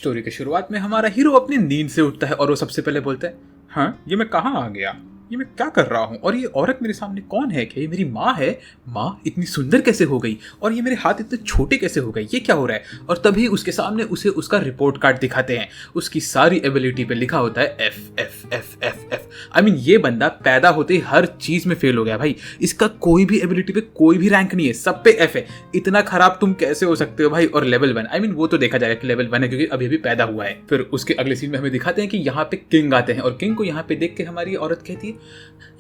Story के शुरुआत में हमारा हीरो अपनी नींद से उठता है और वो सबसे पहले बोलता है, हाँ ये मैं कहाँ आ गया, ये मैं क्या कर रहा हूँ, और ये औरत मेरे सामने कौन है, क्या ये मेरी माँ है, माँ इतनी सुंदर कैसे हो गई, और ये मेरे हाथ इतने छोटे कैसे हो गए, ये क्या हो रहा है। और तभी उसके सामने उसे उसका रिपोर्ट कार्ड दिखाते हैं, उसकी सारी एबिलिटी पे लिखा होता है F F F F F. I mean ये बंदा पैदा होते ही हर चीज में फेल हो गया भाई, इसका कोई भी एबिलिटी पे कोई भी रैंक नहीं है, सब पे एफ है। इतना खराब तुम कैसे हो सकते हो भाई। और लेवल 1, आई मीन वो तो देखा जाएगा कि लेवल 1 है क्योंकि अभी अभी पैदा हुआ है। फिर उसके अगले सीन में हमें दिखाते हैं कि यहाँ पे किंग आते हैं और किंग को यहाँ पे देख के हमारी औरत कहती है,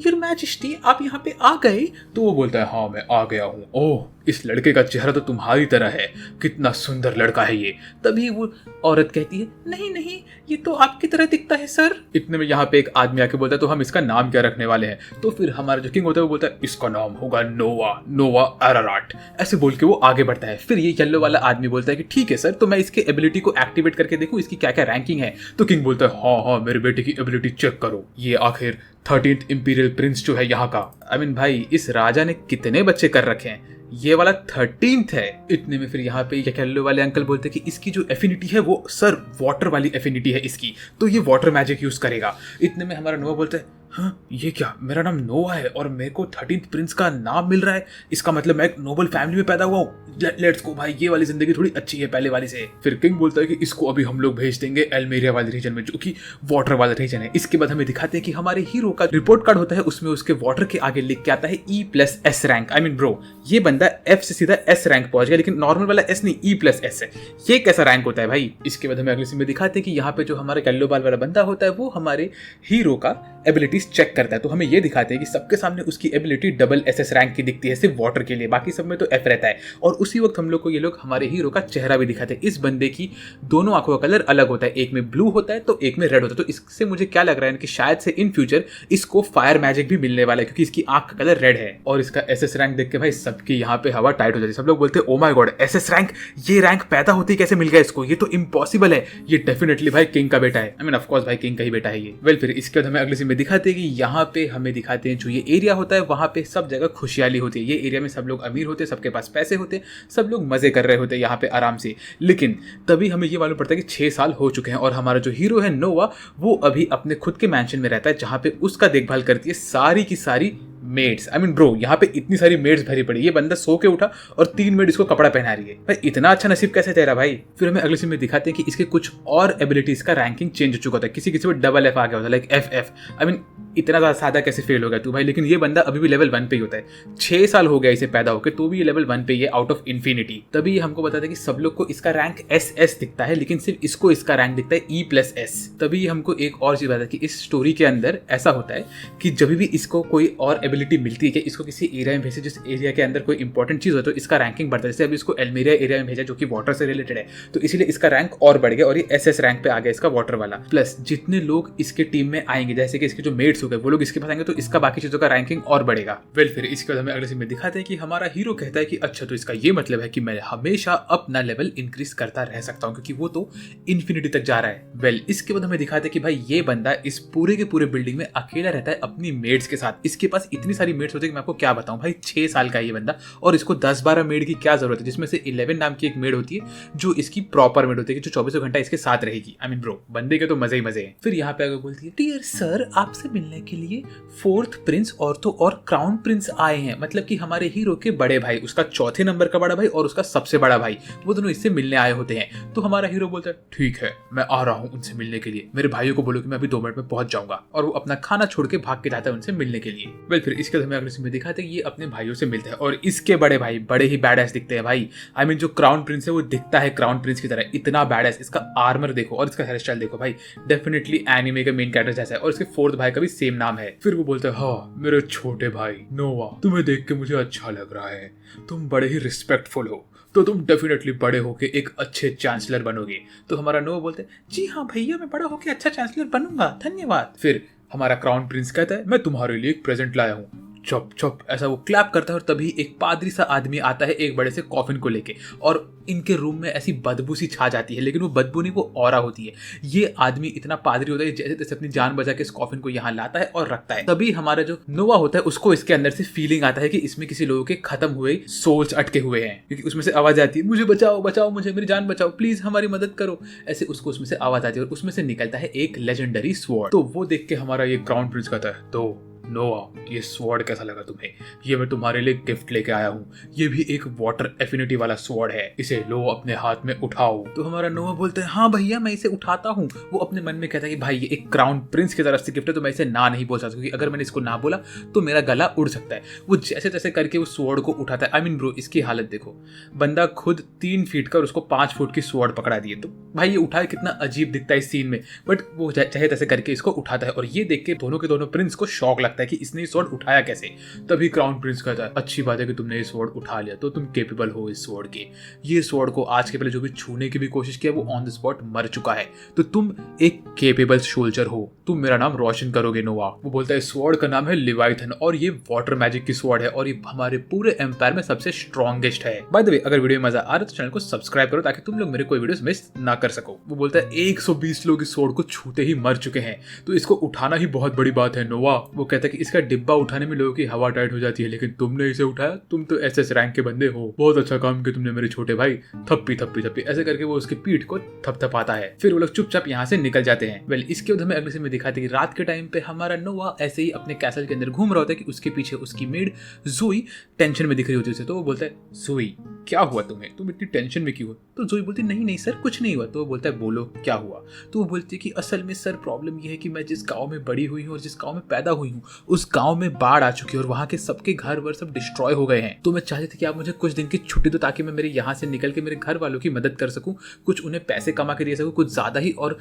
योर मैजेस्टी आप यहाँ पे आ गए। तो वो बोलता है, हाँ मैं आ गया हूँ, ओह इस लड़के का चेहरा तो तुम्हारी तरह है, कितना सुंदर लड़का है ये। तभी वो औरत कहती है, नहीं नहीं ये तो आपकी तरह दिखता है सर। इतने में यहाँ पे एक आदमी आके बोलता है, तो हम इसका नाम क्या रखने वाले हैं। तो फिर हमारा जो किंग होता है वो बोलता है, इसका नाम होगा नोवा, नोवा अराराट। ऐसे बोल के वो आगे बढ़ता है। फिर ये येलो वाला आदमी बोलता है कि ठीक है सर, तो मैं इसके एबिलिटी को एक्टिवेट करके देखूं इसकी क्या क्या रैंकिंग है। तो किंग बोलता है, हाँ हाँ मेरे बेटे की एबिलिटी चेक करो, ये आखिर 13th इंपीरियल प्रिंस जो है यहाँ का। आई मीन भाई इस राजा ने कितने बच्चे कर रखे हैं, ये वाला 13th है। इतने में फिर यहाँ पे येलो वाले अंकल बोलते हैं कि इसकी जो एफिनिटी है वो सर वाटर वाली एफिनिटी है इसकी, तो ये वाटर मैजिक यूज करेगा। इतने में हमारा नोवा बोलता है, हाँ ये क्या, मेरा नाम नोवा है और मेरे को 13th प्रिंस का नाम मिल रहा है, इसका मतलब मैं एक नोबल फैमिली में पैदा हुआ हूँ, लेट्स गो भाई, ये वाली जिंदगी थोड़ी अच्छी है पहले वाली से। फिर किंग बोलता है कि इसको अभी हम लोग भेज देंगे एल्मेरिया वाले रीजन में जो कि वाटर वाला रीजन है। इसके बाद हमें दिखाते हैं कि हमारे हीरो का रिपोर्ट कार्ड होता है, उसमें उसके वाटर के आगे लिख के आता है E+S rank. I mean bro ये बंदा F से सीधा S रैंक पहुंच गया, लेकिन नॉर्मल वाला S नहीं E+S है, ये कैसा रैंक होता है भाई। इसके बाद हमें अगले सीन में दिखाते हैं कि यहाँ पे जो हमारे येलो बाल वाला बंदा होता है वो हमारे हीरो का एबिलिटीज चेक करता है। तो हमें ये दिखाते हैं कि सबके सामने उसकी एबिलिटी डबल SS रैंक की दिखती है सिर्फ वाटर के लिए, बाकी सब में तो F रहता है। और उसी वक्त हम लोग को ये लोग हमारे हीरो का चेहरा भी दिखाते हैं। इस बंदे की दोनों आंखों का कलर अलग होता है, एक में ब्लू होता है तो एक में रेड होता है। तो इससे मुझे क्या लग रहा है कि शायद से इन फ्यूचर इसको फायर मैजिक भी मिलने वाला है क्योंकि इसकी आंख का कलर रेड है। और इसका SS रैंक देख के भाई सबकी यहाँ पे हवा टाइट हो जाती है। सब लोग बोलते हैं, oh my God SS rank, ये रैंक पैदा होते ही कैसे मिल गया इसको, ये तो इम्पॉसिबल है, ये डेफिनेटली भाई किंग का बेटा है। आई मीन ऑफ कोर्स भाई किंग का ही बेटा है ये। वेल फिर इसके बाद हमें अगले सीन में दिखाते हैं कि यहाँ पे हमें दिखाते हैं जो ये एरिया होता है वहां पे सब जगह खुशहाली होती है। ये एरिया में सब लोग अमीर होते हैं, सबके पास पैसे होते हैं, सब लोग मजे कर रहे होते हैं यहाँ पे आराम से। लेकिन तभी हमें ये मालूम पड़ता है कि 6 साल हो चुके हैं और हमारा जो हीरो है नोवा वो अभी अपने खुद के मैंशन में रहता है जहाँ पे उसका देखभाल करती है सारी की सारी मेड्स। आई मीन ब्रो यहाँ पे इतनी सारी मेड्स भरी पड़ी, ये बंदा सो के उठा और 3 मेड इसको कपड़ा पहना रही है। भाई इतना अच्छा नसीब कैसे तेरा भाई। फिर हमें अगले सीन में दिखाते हैं कि इसके कुछ और एबिलिटीज का रैंकिंग चेंज हो चुका होता है, किसी किसी में डबल F आ गया होता है, लाइक FF। आई मीन इतना ज्यादा सादा कैसे फेल हो गया तू भाई। लेकिन ये बंदा अभी भी लेवल 1 पे ही होता है, 6 साल हो गया इसे पैदा होकर, तो भी ये लेवल 1 पे ही है आउट ऑफ इन्फिनिटी। तभी ये हमको बताता है कि सब लोग को इसका रैंक SS दिखता है लेकिन सिर्फ इसको इसका रैंक दिखता है E+S। तभी ये हमको एक और चीज बताता है कि इस स्टोरी के अंदर ऐसा होता है कि जब भी इसको कोई और एबिलिटी मिलती है कि इसको किसी एरिया में भेजे जिस एरिया के अंदर कोई इंपॉर्टेंट चीज हो तो इसका रैंकिंग बढ़ता है। जैसे अभी इसको एल्मेरिया एरिया में भेजा जो कि वाटर से रिलेटेड है, तो इसीलिए इसका रैंक और बढ़ गया और ये SS रैंक पे आ गया इसका वाटर वाला। प्लस जितने लोग इसके टीम में आएंगे, जैसे कि इसके जो मेट्स हो गए वो लोग इसके पास आएंगे, तो इसका बाकी चीजों का रैंकिंग और बढ़ेगा। वेल फिर इसके बाद हमें अगले सीन में दिखाते हैं कि हमारा हीरो कहता है कि अच्छा तो इसका ये मतलब है कि मैं हमेशा अपना लेवल इंक्रीज करता रह सकता हूँ क्योंकि वो तो इन्फिनिटी तक जा रहा है। वेल इसके बाद हमें दिखाते हैं कि भाई ये बंदा इस पूरे के पूरे बिल्डिंग में अकेला रहता है अपनी मेड्स के साथ। इसके पास इतनी सारी मेड्स होती है कि मैं आपको क्या बताऊं भाई, 6 साल का ये बंदा और इसको 10-12 मेड की क्या जरूरत है, जिसमें से 11 नाम की एक मेड होती है जो इसकी प्रॉपर मेड होती है जो 24 घंटा इसके साथ रहेगी। आई मीन ब्रो बंदे के तो मजे ही मजे हैं। फिर यहाँ पे आगे बोलती है, डियर सर आपसे मिलने के लिए 4th प्रिंस और क्राउन प्रिंस आए हैं। मतलब कि हमारे हीरो के बड़े भाई, उसका चौथे नंबर का बड़ा भाई और उसका सबसे बड़ा भाई, वो दोनों इससे मिलने आए होते हैं। तो हमारा हीरो बोलता है, ठीक है मैं आ रहा हूँ उनसे मिलने के लिए, मेरे भाइयों को बोलो कि मैं अभी 2 मिनट में पहुंच जाऊंगा। और वो अपना खाना छोड़ के भाग के जाता है उनसे मिलने के लिए। वेल फिर इसके बाद हमें अगले सीन में दिखाते हैं कि ये अपने भाइयों से मिलता है और इसके बड़े भाई बड़े ही बैड एस दिखते हैं भाई। आई मीन जो क्राउन प्रिंस है वो दिखता है क्राउन प्रिंस की तरह, इतना बैड एस। इसका आर्मर देखो और इसका हेयर स्टाइल देखो भाई, डेफिनेटली एनिमे का मेन कैरेक्टर जैसा है। और इसके 4th भाई का भी सेम नाम है। फिर वो बोलता है, हाँ मेरे छोटे भाई नोवा, तुम्हें देख के मुझे अच्छा लग रहा है, तुम बड़े ही रिस्पेक्टफुल हो, तो तुम डेफिनेटली बड़े होके एक अच्छे चांसलर बनोगे। तो हमारा नोवा बोलते हैं, जी हाँ भैया मैं बड़ा होके अच्छा चांसलर बनूंगा, धन्यवाद। फिर हमारा क्राउन प्रिंस कहता है, मैं तुम्हारे लिए एक प्रेजेंट लाया हूँ, चुप चुप ऐसा वो क्लैप करता है और तभी एक पादरी सा आदमी आता है एक बड़े से कॉफिन को लेके और इनके रूम में ऐसी बदबू सी छा जाती है, लेकिन वो बदबू नहीं, वो ऑरा होती है। ये आदमी इतना पादरी होता है जैसे तैसे अपनी जान बचा के इस कॉफिन को यहाँ लाता है और रखता है। तभी हमारा जो नोवा होता है उसको इसके अंदर से फीलिंग आता है कि इसमें किसी लोगों के खत्म हुए सोल्स अटके हुए हैं, क्योंकि उसमें से आवाज आती है मुझे बचाओ बचाओ, मुझे मेरी जान बचाओ, प्लीज हमारी मदद करो। ऐसे उसको उसमें से आवाज आती है और उसमें से निकलता है एक लेजेंडरी स्वॉर्ड। तो वो देख के हमारा ये क्राउन प्रिंस कहता है, तो नोवा ये स्वॉर्ड कैसा लगा तुम्हें? ये मैं तुम्हारे लिए गिफ्ट लेके आया हूँ, ये भी एक वाटर एफिनिटी वाला स्वॉर्ड है, इसे लो अपने हाथ में उठाओ। तो हमारा नोवा बोलता है हाँ भैया मैं इसे उठाता हूँ। वो अपने मन में कहता है कि भाई ये एक क्राउन प्रिंस की तरफ से गिफ्ट है तो मैं इसे ना नहीं बोल सकता, क्योंकि अगर मैंने इसको ना बोला तो मेरा गला उड़ सकता है। वो जैसे तैसे करके उस स्वॉर्ड को उठाता है। आई मीन ब्रो इसकी हालत देखो, बंदा खुद 3 फीट का और उसको 5 फुट की स्वॉर्ड पकड़ा दिए, तो भाई ये उठाए कितना अजीब दिखता है इस सीन में, बट वो चाहे तैसे करके इसको उठाता है। और ये देख के दोनों के दोनों प्रिंस को शौक लगता है कि इसने स्वॉर्ड उठाया कैसे। तभी क्राउन प्रिंस कहता है अच्छी बात है कि तुमने ये स्वॉर्ड उठा लिया, तो तुम केपेबल हो इस स्वॉर्ड के। ये स्वॉर्ड को आज के पहले जो भी छूने की भी कोशिश किया वो ऑन द स्पॉट मर चुका है, तो तुम एक केपेबल सोल्जर हो, तुम मेरा नाम रोशन करोगे नोवा। वो बोलता है स्वॉर्ड का नाम है लिवाइथन और ये वाटर मैजिक की स्वॉर्ड है और ये हमारे पूरे एम्पायर में सबसे स्ट्रॉन्गेस्ट है। बाय द वे अगर वीडियो में मजा आ रहा है तो चैनल को सब्सक्राइब करो ताकि तुम लोग मेरे कोई वीडियोस मिस ना कर सको। वो बोलता है 120 लोग इस स्वॉर्ड को छूते ही मर चुके हैं, तो इसको उठाना ही बहुत बड़ी बात है नोवा। वो कहता है कि इसका डिब्बा उठाने में लोगों की हवा टाइट हो जाती है, लेकिन तुमने इसे उठाया, तुम तो एसएस रैंक के बंदे हो, बहुत अच्छा काम किया तुमने मेरे छोटे भाई। थप्पी थप्पी थप्पी ऐसे करके वो उसकी पीठ को थपथपाता है। फिर वो लोग चुपचाप यहाँ से निकल जाते हैं। वेल इसके बाद हमें अगले सीन में दिखाते हैं कि रात के टाइम पे हमारा नोवा ऐसे ही अपने कैसल के अंदर घूम रहा होता है कि उसके पीछे उसकी मेड जोई टेंशन में दिख रही होती है। तो वो बोलता है जोई क्या हुआ तुम्हें, तुम इतनी टेंशन में क्यों हो? तो जोई बोलती नहीं नहीं सर कुछ नहीं हुआ। तो वो बोलता है बोलो क्या हुआ? तो वो बोलती है कि असल में सर प्रॉब्लम यह है कि मैं जिस गांव में बड़ी हुई हूँ और जिस गांव में पैदा हुई हूँ उस गांव में बाढ़ आ चुकी है और वहाँ के सबके घर वर सब डिस्ट्रॉय हो गए हैं। तो मैं चाहती थी कि आप मुझे कुछ दिन की छुट्टी दो ताकि मैं मेरे यहाँ से निकल के मेरे घर वालों की मदद कर सकूँ, कुछ उन्हें पैसे कमा के दे सकूँ कुछ ज़्यादा ही, और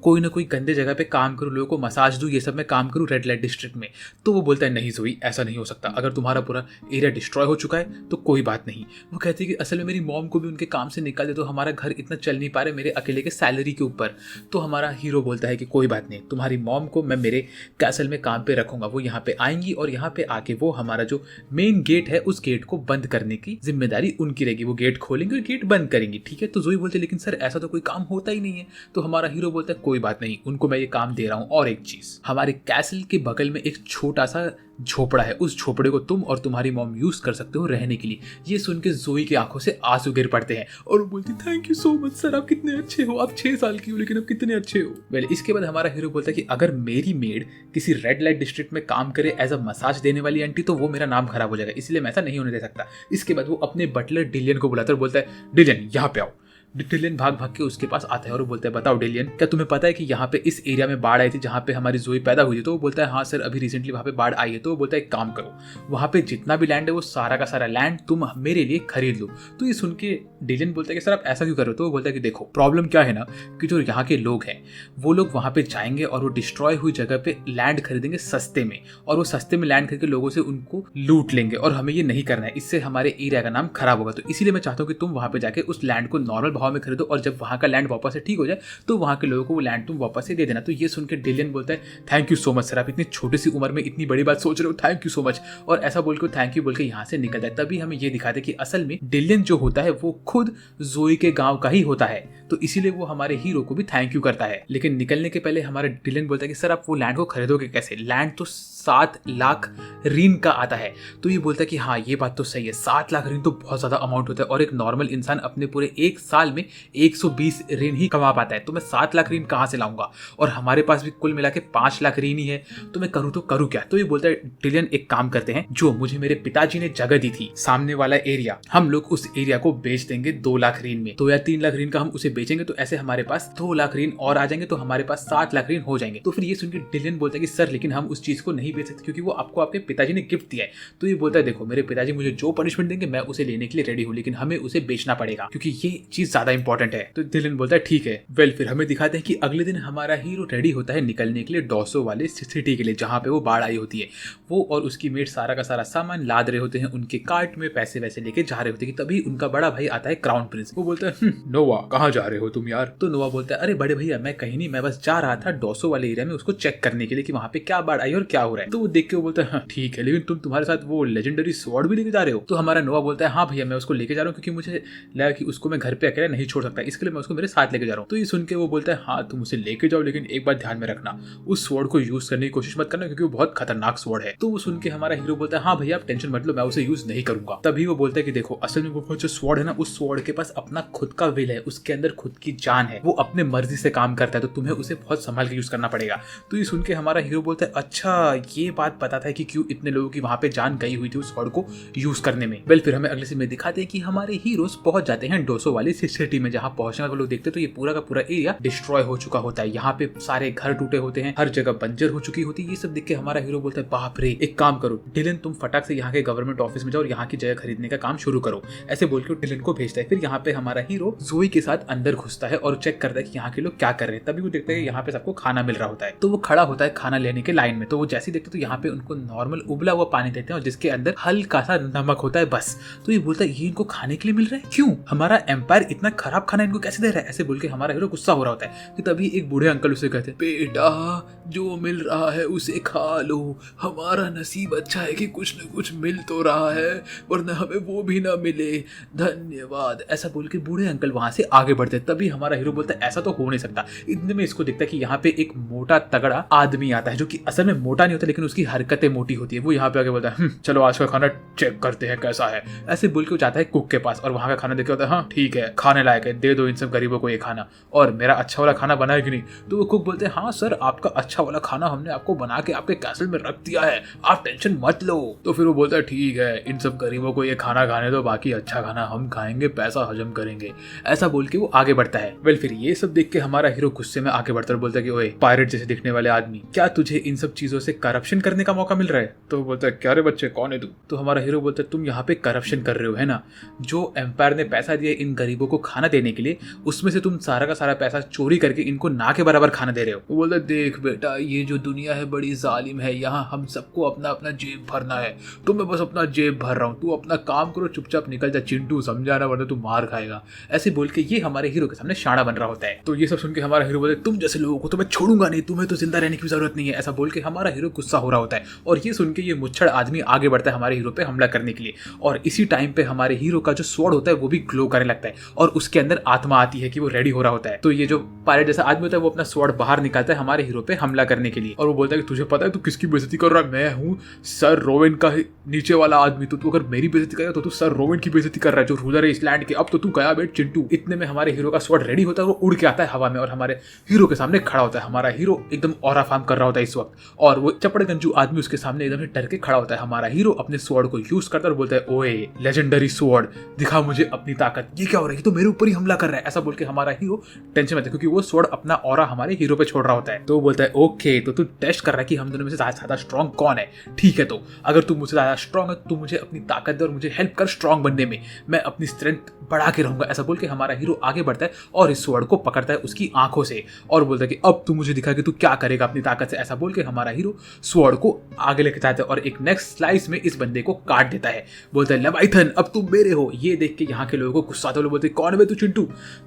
कोई ना कोई गंदे जगह पे काम करूँ, लोगों को मसाज दूँ, ये सब मैं काम करूँ रेड लाइट डिस्ट्रिक्ट में। तो वो बोलता है नहीं जोई ऐसा नहीं हो सकता, अगर तुम्हारा पूरा एरिया डिस्ट्रॉय हो चुका है तो कोई बात नहीं। वो कहती है कि असल में मेरी मॉम को भी उनके काम से निकाल दे तो हमारा घर इतना चल नहीं पा रहा मेरे अकेले के सैलरी के ऊपर। तो हमारा हीरो बोलता है कि कोई बात नहीं, तुम्हारी मॉम को मैं मेरे कैसल में काम पे रखूंगा, वो यहाँ पे आएंगी और यहाँ पे आके वो हमारा जो मेन गेट है उस गेट को बंद करने की जिम्मेदारी उनकी रहेगी, वो गेट खोलेंगे और गेट बंद करेंगी, ठीक है। तो जोई बोलते लेकिन सर ऐसा तो कोई काम होता ही नहीं है। तो हमारा हीरो बोलता है कोई बात नहीं, उनको मैं ये काम दे रहा हूँ। और एक चीज, हमारे कैसल के बगल में एक छोटा सा झोपड़ा है, उस झोपड़े को तुम और तुम्हारी मॉम यूज कर सकते हो रहने के लिए। ये सुन के जोई की आंखों से आंसू गिर पड़ते हैं और वो बोलती thank you so much sir, आप कितने अच्छे हो, आप 6 साल की हो लेकिन आप कितने अच्छे हो। वेल इसके बाद हमारा हीरो बोलता है कि अगर मेरी मेड किसी रेड लाइट डिस्ट्रिक्ट में काम करे एज अ मसाज देने वाली आंटी तो वो मेरा नाम खराब हो जाएगा, इसलिए मैं ऐसा नहीं होने दे सकता। इसके बाद वो अपने बटलर डिलियन को बुलाता है और बोलता है डिलियन यहाँ पे आओ। डिलियन भाग भाग के उसके पास आता है और वो बोलता है बताओ डिलियन क्या तुम्हें पता है कि यहाँ पे इस एरिया में बाढ़ आई थी जहाँ पे हमारी जोई पैदा हुई थी? तो वो बोलता है हाँ सर अभी रिसेंटली वहाँ पे बाढ़ आई है। तो वो बोलता है एक काम करो, वहाँ पे जितना भी लैंड है वो सारा का सारा लैंड तुम मेरे लिए खरीद लो। तो ये सुन के डिलियन बोलता है कि सर आप ऐसा क्यों कर रहे हो? तो वो बोलता है कि देखो प्रॉब्लम क्या है ना कि जो यहाँ के लोग हैं वो लोग वहाँ पे जाएंगे और वो डिस्ट्रॉय हुई जगह पे लैंड खरीदेंगे सस्ते में, और वो सस्ते में लैंड खरीद के लोगों से उनको लूट लेंगे, और हमें ये नहीं करना है, इससे हमारे एरिया का नाम खराब होगा। तो इसीलिए मैं चाहता हूँ कि तुम वहाँ पे जाके उस लैंड को नॉर्मल भाव में खरीदो और जब वहाँ का लैंड वापस से ठीक हो जाए तो वहाँ के लोगों को वो लैंड तुम वापस से दे देना। तो ये सुन के डिलियन बोलता है thank you so much sir, आप इतनी छोटी सी उम्र में इतनी बड़ी बात सोच रहे हो, थैंक यू सो मच। और ऐसा बोल के थैंक यू बोल के यहाँ से निकल जाए। तभी हमें ये दिखाते कि असल में डिलियन जो होता है वो खुद जोई के गाँव का ही होता है, तो इसीलिए वो हमारे हीरो को भी थैंक यू करता है। लेकिन निकलने के पहले हमारा डिलियन बोलता है कि सर आप वो लैंड को खरीदोगे कैसे? लैंड तो 7 लाख रीन का आता है। तो ये बोलता है कि हाँ ये बात तो सही है, 7 लाख रीन तो बहुत ज्यादा अमाउंट होता है और एक नॉर्मल इंसान अपने पूरे 1 साल में 120 रीन ही कमा पाता है, तो मैं 7 लाख रीन कहाँ से लाऊंगा? और हमारे पास भी कुल मिला के 5 लाख रीन ही है, तो मैं करूँ तो करूँ क्या? तो ये बोलता है डिलियन एक काम करते हैं, जो मुझे मेरे पिताजी ने जगह दी थी सामने वाला एरिया, हम लोग उस एरिया को बेच देंगे 2 लाख रीन में, 2 या 3 लाख रीन का हम उसे बेचेंगे, तो ऐसे हमारे पास 2 लाख रीन और आ जाएंगे, तो हमारे पास 7 लाख रीन हो जाएंगे। तो फिर ये सुनकर डिलियन बोलता है कि सर लेकिन हम उस चीज को नहीं बेच सकते क्योंकि वो आपको आपके पिताजी ने गिफ्ट दिया है। तो ये बोलता है देखो मेरे पिताजी मुझे जो पनिशमेंट देंगे मैं उसे लेने के लिए रेडी हूँ, लेकिन हमें उसे बेचना पड़ेगा क्योंकि ये चीज ज्यादा इंपॉर्टेंट है। तो डिलन बोलता है ठीक है। वेल फिर हमें दिखाते हैं कि अगले दिन हमारा हीरो रेडी होता है निकलने के लिए डॉसो वाले सिटी के लिए, जहाँ पे वो बाढ़ आई होती है। वो और उसकी मेट सारा का सारा सामान लाद रहे होते हैं, उनके कार्ट में पैसे वैसे लेके जा रहे होते हैं कि तभी उनका बड़ा भाई आता है क्राउन प्रिंस। वो बोलता है नोवा कहाँ जा रहे हो तुम यार? तो नोवा बोलता है अरे बड़े भैया मैं कहीं नहीं, मैं बस जा रहा था डॉसो वाले एरिया में उसको चेक करने के लिए कि वहाँ पे क्या बाढ़ आई और क्या हो रहा है। तो वो देख के वो बोलता है ठीक है, लेकिन तुम तुम्हारे साथ वो लेजेंडरी स्वॉर्ड भी लेके जा रहे हो? तो हमारा नोवा बोलता है हाँ भैया मैं उसको लेके जा रहा हूँ, क्योंकि मुझे लगा कि उसको मैं घर पे अकेला नहीं छोड़ सकता, इसके लिए मैं उसको मेरे साथ लेके जा रहा हूँ। तो ये सुन के वो बोलता है हाँ तुम उसे लेके जाओ, लेकिन एक बात ध्यान में रखना, उस स्वॉर्ड को यूज करने की कोशिश मत करना, क्योंकि वो बहुत खतरनाक स्वॉर्ड है। तो वो सुन के हमारा हीरो बोलता है हाँ भैया आप टेंशन मत लो, मैं उसे यूज नहीं करूंगा। तभी वो बोलता है कि देखो असल में वो जो स्वॉर्ड है ना, उस स्वॉर्ड के पास अपना खुद का विल है, उसके अंदर खुद की जान है, वो अपने मर्जी से काम करता है, तो तुम्हें उसे बहुत संभाल के यूज करना पड़ेगा। तो ये सुन के हमारा हीरो बोलता है अच्छा ये बात पता था कि क्यों इतने लोगों की वहां पे जान गई हुई थी उस स्वॉर्ड को यूज करने में। वेल फिर हमें अगले सीन में दिखाते हैं कि हमारे हीरोज पहुंच जाते हैं डोसो वाली सिटी में। जहां पहुंचने वाले लोग देखते हैं तो ये पूरा का पूरा एरिया डिस्ट्रॉय हो चुका होता है, यहाँ पे सारे घर टूटे होते हैं, हर जगह बंजर हो चुकी होती है। ये सब देख के हमारा हीरो बोलता है बाप रे, एक काम करो डिलन तुम फटाक से यहाँ के गवर्नमेंट ऑफिस में जाओ और यहाँ की जगह खरीदने का काम शुरू करो, ऐसे बोल के डिलन को भेजता है। फिर यहाँ पे हमारा हीरो जोई के साथ अंदर घुसता है और चेक करता है कि यहाँ के लोग क्या कर रहे हैं। तभी वो देखता है कि यहाँ पे सबको खाना मिल रहा होता है, तो वो खड़ा होता है खाना लेने के लाइन में। तो वो जैसे देखते तो यहाँ पे उनको नॉर्मल उबला हुआ पानी देते हैं और जिसके अंदर हल्का सा नमक होता है बस। तो ये बोलता है ये इनको खाने के लिए मिल रहा है, क्यों हमारा एम्पायर इतना खराब खाना इनको कैसे दे रहा है, ऐसे बोल के हमारा हीरो गुस्सा हो रहा होता है। तो तभी एक बूढ़े अंकल उसे कहते हैं बेटा जो मिल रहा है उसे खा लो, हमारा नसीब अच्छा है कि कुछ न कुछ मिल तो रहा है, वरना हमें वो भी ना मिले, धन्यवाद, ऐसा बोल के बूढ़े अंकल वहां से आगे बढ़ते। तभी हमारा हीरो बोलता है ऐसा तो हो नहीं सकता। इतने में इसको दिखता है कि यहाँ पे एक मोटा तगड़ा आदमी आता है, जो कि असल में मोटा नहीं होता लेकिन उसकी हरकतें मोटी होती है। वो यहाँ पे आगे बोलता है चलो आज का खाना चेक करते हैं कैसा है, ऐसे बोल के वो जाता है कुक के पास और वहां का खाना देख के होता है हाँ ठीक है खाने लायक है, दे दो इन सब गरीबों को ये खाना, और मेरा अच्छा वाला खाना बना है कि नहीं? तो वो कुक बोलते हैं हाँ सर आपका अच्छा वाला खाना हमने आपको बना के आपके कैसल में रख दिया है, आप टेंशन मत लो। तो फिर वो बोलता है ठीक है इन सब गरीबों को ये खाना खाने दो, बाकी अच्छा खाना हम खाएंगे, पैसा हजम करेंगे, ऐसा बोल के वो आगे बढ़ता है। वेल फिर ये सब देख के हमारा हीरो गुस्से में आगे बढ़ता है और बोलता है कि ओए पायरेट जैसे दिखने वाले आदमी, क्या तुझे इन सब चीजों से करप्शन करने का मौका मिल रहा है? तो वो बोलता है क्या रे बच्चे कौन है तू? तो हमारा हीरो बोलता है तुम यहाँ पे करप्शन कर रहे हो है ना, जो एम्पायर ने पैसा दिया इन गरीबों को खाना देने के लिए उसमें से तुम सारा का सारा पैसा चोरी करके इनको ना के बराबर खाना दे रहे हो। वो बोलता है देख बेटा ये जो दुनिया है बड़ी जालिम है, यहाँ हम सबको अपना अपना जेब भरना है, तो मैं बस अपना जेब भर रहा हूँ, तू अपना काम करो चुपचाप निकल जा चिंटू, समझा ना वरना तू मार खाएगा, ऐसे बोल के ये हमारे हीरो के सामने शाना बन रहा होता है। तो ये सब सुन के हमारा हीरो बोलता है तुम जैसे लोगों को तो मैं छोड़ूंगा नहीं, तुम्हें तो जिंदा रहने की जरूरत नहीं है, ऐसा बोल के हमारा हीरो गुस्सा हो रहा होता है। और ये सुन के ये मुच्छड़ आदमी आगे बढ़ता है हमारे हीरो पे हमला करने के लिए, और इसी टाइम पे हमारे हीरो का जो स्वॉर्ड होता है वो भी ग्लो करने लगता है और उसके अंदर आत्मा आती है कि वो रेडी हो रहा होता है। तो ये जो पायरेट जैसा आदमी होता है वो अपना स्वॉर्ड बाहर निकालता है हमारे हीरो पे हमला करने के लिए, और वो बोलता है कि तुझे पता है तू किसकी बेइज्जती कर रहा है, मैं हूँ सर रोवेन का नीचे वाला आदमी, तो तू अगर मेरी बेइज्जती करेगा तो तू सर रोवेन की बेइज्जती कर रहा है जो रूलर है इस लैंड के, अब तो तू गया बेट चिंटू। इतने में हमारे हीरो का स्वॉर्ड रेडी होता है, वो उड़ के आता है हवा में और हमारे हीरो के सामने खड़ा होता है। हमारा हीरो एकदम ऑरा फार्म कर रहा होता है इस वक्त, और वो चपड़गंजू आदमी उसके सामने एकदम से डर के खड़ा होता है। हमारा हीरो अपने स्वॉर्ड को यूज करता है और बोलता है ओए लेजेंडरी स्वॉर्ड दिखा मुझे अपनी ताकत, ये क्या हो रहा है, तो मेरे ऊपर ही हमला कर रहा है, ऐसा बोल के हमारा हीरो टेंशन में था क्योंकि वो स्वॉर्ड अपना ऑरा हमारे हीरो पे छोड़ रहा होता है। तो वो बोलता है ओके तो तू टेस्ट कर रहा है कि हम दोनों में से ज्यादा स्ट्रॉन्ग कौन है, ठीक है तो अगर तू मुझसे ज्यादा स्ट्रॉन्ग है तू मुझे अपनी ताकत दे और मुझे हेल्प कर स्ट्रॉन्ग बनने में, मैं अपनी स्ट्रेंथ बढ़ा के रहूंगा, ऐसा बोल के हमारा हीरो आगे बढ़ता है और इस स्वॉर्ड को पकड़ता है उसकी आंखों से और बोलता है कि अब तू मुझे दिखा कि तू क्या करेगा अपनी ताकत से, ऐसा बोल के हमारा हीरो स्वॉर्ड को आगे लेके जाता है और एक नेक्स्ट स्लाइस में इस बंदे को काट देता है। बोलता है लेवाइथन अब तुम मेरे हो। ये देख के यहाँ के लोगों को गुस्सा आता है, बोलते कौन है तू चिंटू,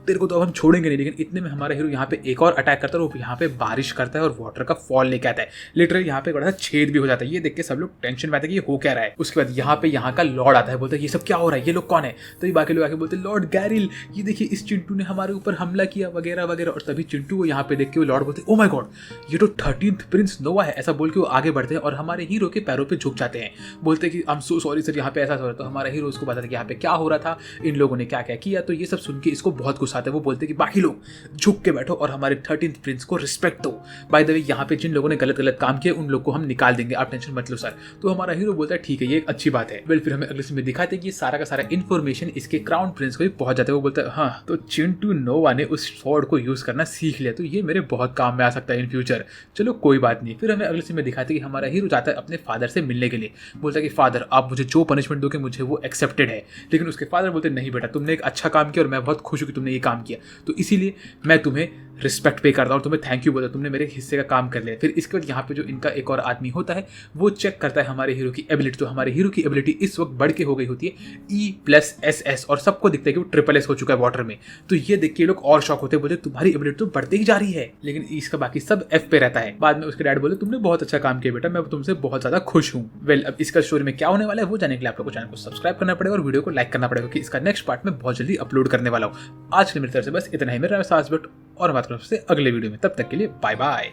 तेरे को तो अब हम छोड़ेंगे नहीं। लेकिन इतने में हमारा हीरो यहाँ पे एक और अटैक करता है और यहाँ पे बारिश करता है और वाटर का फॉल लेके आता है, लिटरली यहाँ पे बड़ा सा छेद भी हो जाता है। ये देख के सब लोग टेंशन में आते हैं कि ये हो क्या रहा है। उसके बाद यहाँ पे यहाँ का लॉर्ड आता है, बोलता है ये सब क्या हो रहा है, ये लोग कौन है? तो ये बाकी लोग आके बोलते हैं लॉर्ड गैरिल, ये देखिए इस चिंटू ने हमारे ऊपर हमला किया वगैरह वगैरह। और तभी चिंटू को यहाँ पे देख के वो लॉर्ड बोलते हैं ओ माय गॉड ये तो 13th प्रिंस नोवा है, ऐसा बोल के वो आगे बढ़ते हैं और हमारे हीरो के पैरों पे झुक जाते हैं, बोलते हैं कि I am so sorry sir यहाँ पे ऐसा हो रहा है। तो हमारा हीरो उसको बताता है कि यहाँ पे क्या हो रहा था, इन लोगों ने क्या क्या किया। तो ये सब सुन के इसको बहुत गुस्सा आता है, वो बोलते हैं कि बाकी लोग झुक के बैठो और हमारे 13th प्रिंस को रिस्पेक्ट दो, बाय द वे यहाँ पे जिन लोगों ने गलत गलत काम किया उन लोग को हम निकाल देंगे, आप टेंशन मत लो सर। तो हमारा हीरो बोलता है ठीक है ये एक अच्छी बात है। वेल फिर हमें अगले सीन में दिखाते हैं कि सारा का सारा इन्फॉर्मेशन इसके क्राउन प्रिंस को भी पहुंच जाता है। वो बोलता है हाँ तो चिंटू नोवा ने उस स्वॉर्ड को यूज करना सीख लिया, तो ये मेरे बहुत काम में आ सकता है इन फ्यूचर, चलो कोई बात नहीं। फिर हमें अगले सीन में दिखाते हैं कि हमारा हीरो जाता है अपने फादर से मिलने के लिए, बोलता है कि फादर आप मुझे जो पनिशमेंट दोगे मुझे वो एक्सेप्टेड है। लेकिन उसके फादर बोलते नहीं बेटा, तुमने एक अच्छा काम किया और मैं बहुत खुश हूँ कि तुमने ये काम किया, तो इसीलिए मैं तुम्हें रिस्पेक्ट पे करता हूँ और तुम्हें थैंक यू बोलता हूँ, तुमने मेरे हिस्से का काम कर लिया। फिर इसके बाद यहाँ पे जो इनका एक और आदमी होता है वो चेक करता है हमारे हीरो की एबिलिटी। तो हमारे हीरो की एबिलिटी इस वक्त बढ़ के हो गई होती है E+SS और सबको दिखता है कि वो SSS हो चुका है वाटर में। तो ये देख के लोग और शॉक होते हैं, बोलते तुम्हारी एबिलिटी तो बढ़ते ही जा रही है, लेकिन इसका बाकी सब F पे रहता है। बाद में उसके डैड बोले तुमने बहुत अच्छा काम किया बेटा, मैं तुमसे बहुत ज्यादा खुश हूँ। वेल, अब इसका स्टोरी में क्या होने वाला है वो जानने के लिए आप लोग को चैनल को सब्सक्राइब करना पड़ेगा और वीडियो को लाइक करना पड़ेगा, क्योंकि इसका नेक्स्ट पार्ट में बहुत जल्दी अपलोड करने वाला हूँ। आज के लिए मेरी तरफ से बस इतना ही। मेरा साथ और बात करूँ आपसे अगले वीडियो में, तब तक के लिए बाय बाय।